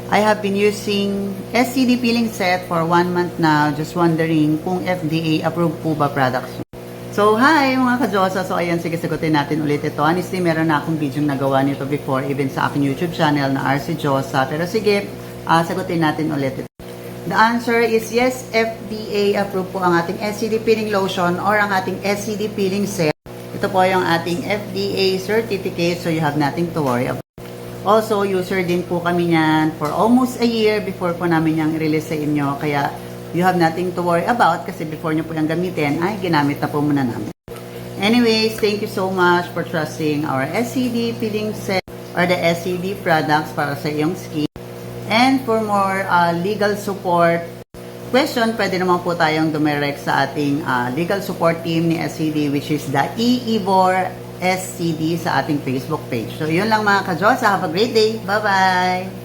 I have been using SCD peeling set for 1 month now. Just wondering kung FDA approved po ba products. So, hi mga ka-Diyosa. So, ayan, sige, sagutin natin ulit ito. Honestly, meron na akong video nagawa nito before, even sa aking YouTube channel na RC Diyosa. Pero sige, sagutin natin ulit ito. The answer is yes, FDA approved po ang ating SCD peeling lotion or ang ating SCD peeling set. Ito po yung ating FDA certificate, so you have nothing to worry about. Also, user din po kami niyan for almost a year before po namin yung release sa inyo. Kaya, you have nothing to worry about kasi before nyo po yung gamitin, ay ginamit na po muna namin. Anyways, thank you so much for trusting our SCD peeling set or the SCD products para sa iyong skin. And for more legal support question, pwede naman po tayong dumirect sa ating legal support team ni SCD, which is the EEVOR SCD sa ating Facebook page. So, yun lang mga ka-Diyosa. Have a great day. Bye-bye!